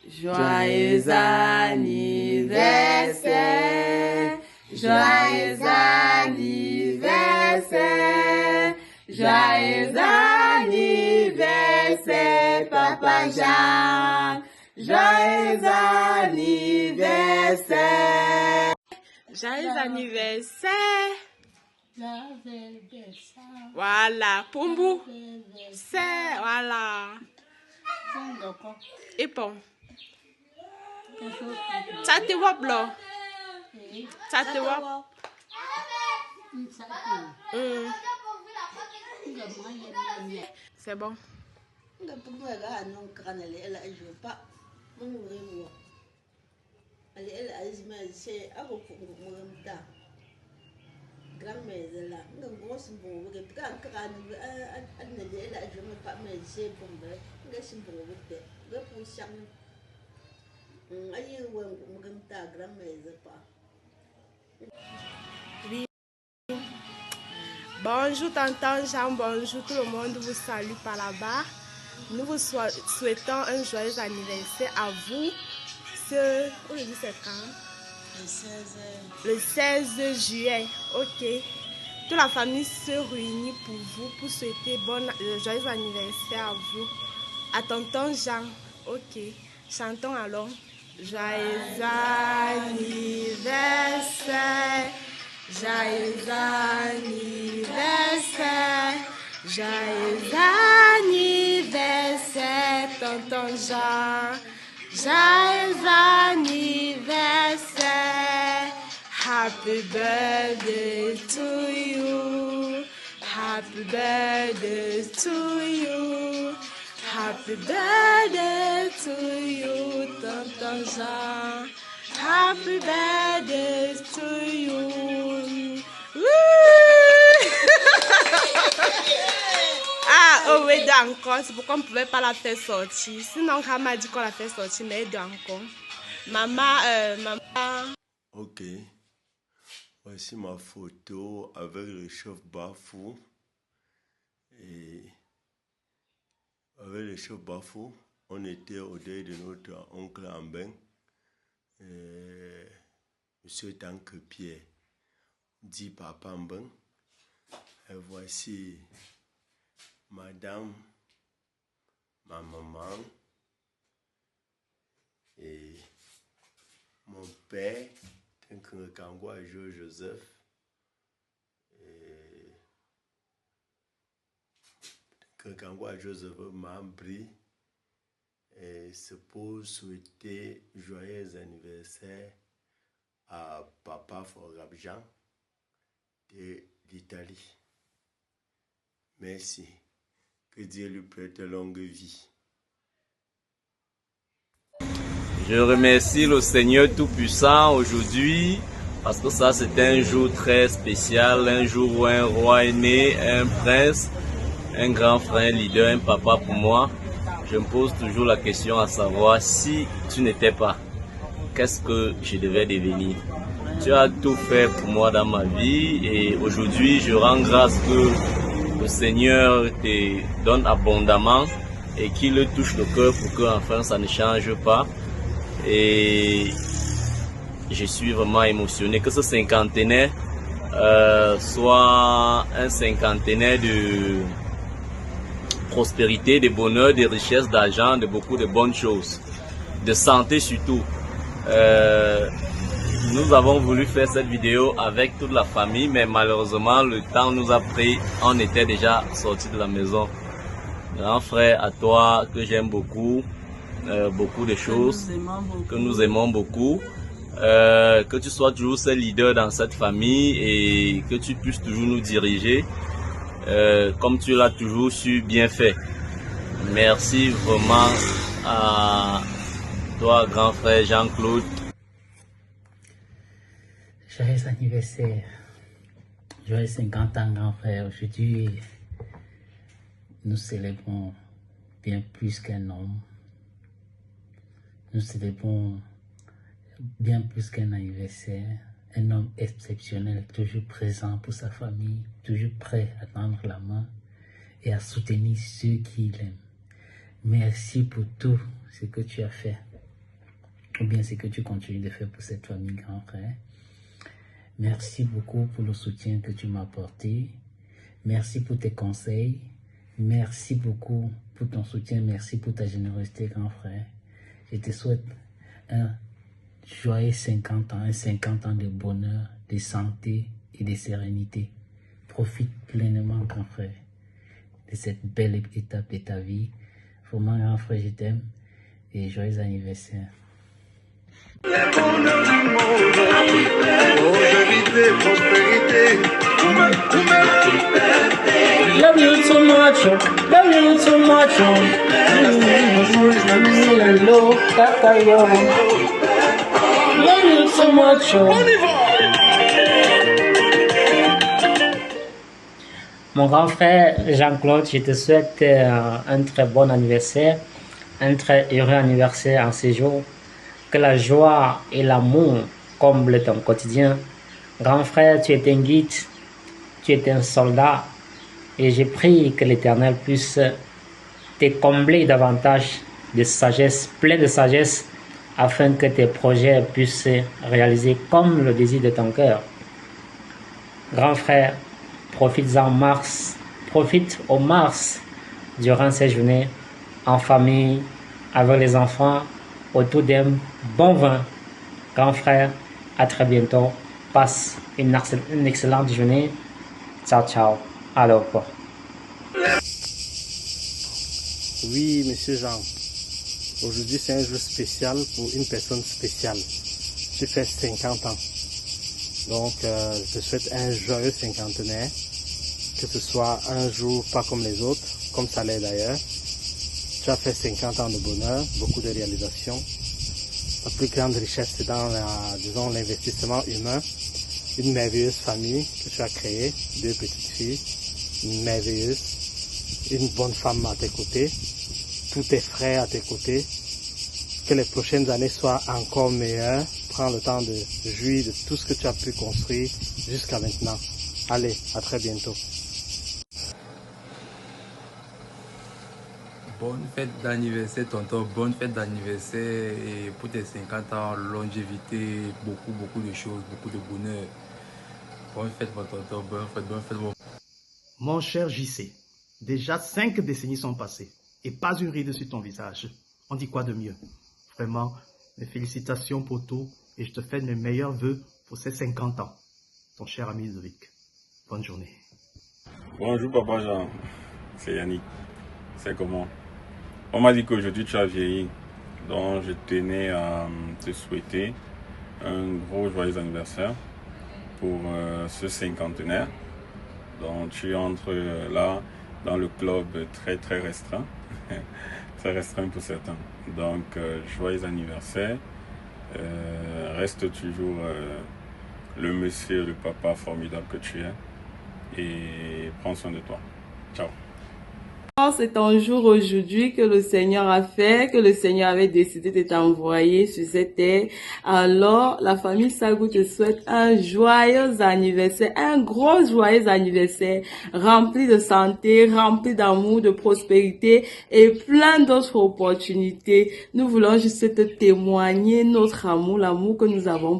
Joyeux anniversaire, joyeux anniversaire, joyeux anniversaire, Papa Jean, joyeux anniversaire. Joyeux anniversaire. Voilà, Pumbu. C'est, voilà. Et bon. Ça te wop là. Ça te wop. C'est bon. Grand-mère là, nga grosse bombe, nga crâne, elle a jamais pas mais c'est bombe, nga simple de, nga pour chang. Aïe ou ta grand-mère pas. Oui. Bonjour tonton Jean, bonjour tout le monde, vous salue par là-bas. Nous vous souhaitons un joyeux anniversaire à vous. Aujourd'hui c'est quand? Le 16 juillet, ok. Toute la famille se réunit pour vous, pour souhaiter joyeux anniversaire à vous. À tonton Jean, ok. Chantons alors. Joyeux anniversaire, joyeux anniversaire, joyeux anniversaire, tonton Jean. Joyeux anniversaire, happy birthday to you, happy birthday to you, happy birthday to you, tonton Jean, happy birthday to you. Ah, oh oui, d'accord. C'est pourquoi on ne pouvait pas la faire sortir. Sinon, quand m'a dit qu'on la fait sortir, mais d'accord. Maman, Ok. Voici ma photo avec le chef Bafou. Et avec le chef Bafou, on était au deuil de notre oncle Ambin, Monsieur Tanque Pierre, dit Papa Ambin. Et voici Madame, ma maman et mon père, Kangwa Joseph, et Kangwa Joseph m'a pris, et c'est pour souhaiter joyeux anniversaire à Papa Forabjan de l'Italie. Merci. Que Dieu lui prête longue vie. Je remercie le Seigneur Tout-Puissant aujourd'hui parce que ça c'est un jour très spécial, un jour où un roi est né, un prince, un grand frère, un leader, un papa pour moi. Je me pose toujours la question à savoir si tu n'étais pas, qu'est-ce que je devais devenir? Tu as tout fait pour moi dans ma vie et aujourd'hui je rends grâce que le Seigneur te donne abondamment et qu'il le touche le cœur pour que enfin ça ne change pas. Et je suis vraiment émotionné que ce cinquantenaire soit un cinquantenaire de prospérité, de bonheur, de richesse, d'argent, de beaucoup de bonnes choses, de santé surtout. Nous avons voulu faire cette vidéo avec toute la famille, mais malheureusement le temps nous a pris, on était déjà sortis de la maison. Grand frère, à toi que j'aime beaucoup, beaucoup de choses, que nous aimons beaucoup, que tu sois toujours ce leader dans cette famille et que tu puisses toujours nous diriger comme tu l'as toujours su bien fait. Merci vraiment à toi, grand frère Jean-Claude. Joyeux anniversaire, joyeux 50 ans grand frère. Aujourd'hui, nous célébrons bien plus qu'un homme. Nous célébrons bien plus qu'un anniversaire. Un homme exceptionnel, toujours présent pour sa famille, toujours prêt à tendre la main et à soutenir ceux qui l'aiment. Merci pour tout ce que tu as fait. ou bien ce que tu continues de faire pour cette famille, grand frère. Merci beaucoup pour le soutien que tu m'as apporté. Merci pour tes conseils. Merci beaucoup pour ton soutien. Merci pour ta générosité, grand frère. Je te souhaite un joyeux 50 ans, un 50 ans de bonheur, de santé et de sérénité. Profite pleinement, grand frère, de cette belle étape de ta vie. Vraiment, grand frère, je t'aime et joyeux anniversaire. Love you too much, love you too much. Love you too much. Mon grand frère Jean-Claude, je te souhaite un très bon anniversaire, un très heureux anniversaire en ce jour. Que la joie et l'amour comblent ton quotidien. Grand frère, tu es un guide, tu es un soldat. Et je prie que l'Éternel puisse te combler davantage de sagesse, plein de sagesse, afin que tes projets puissent se réaliser comme le désir de ton cœur. Grand frère, profite au mars durant ces journées, en famille, avec les enfants, autour d'un bon vin. Grand frère, à très bientôt. Passe une excellente journée. Ciao, ciao. À la revoir. Oui, monsieur Jean. Aujourd'hui, c'est un jour spécial pour une personne spéciale. Tu fais 50 ans. Donc, je te souhaite un joyeux cinquantenaire. Que ce soit un jour pas comme les autres, comme ça l'est d'ailleurs. Tu as fait 50 ans de bonheur, beaucoup de réalisations. La plus grande richesse, c'est dans l'investissement humain. Une merveilleuse famille que tu as créée, 2 petites filles, merveilleuses, une bonne femme à tes côtés, tous tes frères à tes côtés. Que les prochaines années soient encore meilleures. Prends le temps de jouir de tout ce que tu as pu construire jusqu'à maintenant. Allez, à très bientôt. Bonne fête d'anniversaire, tonton. Bonne fête d'anniversaire et pour tes 50 ans, longévité, beaucoup de choses, beaucoup de bonheur. Bonne fête, mon tonton. Bonne fête, mon... Mon cher JC, déjà 5 décennies sont passées et pas une ride sur ton visage. On dit quoi de mieux? Vraiment, mes félicitations pour tout et je te fais mes meilleurs vœux pour ces 50 ans. Ton cher ami Ludovic. Bonne journée. Bonjour Papa Jean, c'est Yannick. C'est comment? On m'a dit qu'aujourd'hui tu as vieilli, donc je tenais à te souhaiter un gros joyeux anniversaire pour ce cinquantenaire. Donc tu entres là dans le club très restreint, très restreint pour certains. Donc joyeux anniversaire, reste toujours le monsieur, le papa formidable que tu es et prends soin de toi. Ciao. C'est ton jour aujourd'hui que le Seigneur a fait, que le Seigneur avait décidé de t'envoyer sur cette terre. Alors, la famille Sagou te souhaite un joyeux anniversaire, un gros joyeux anniversaire, rempli de santé, rempli d'amour, de prospérité et plein d'autres opportunités. Nous voulons juste te témoigner notre amour, l'amour que nous avons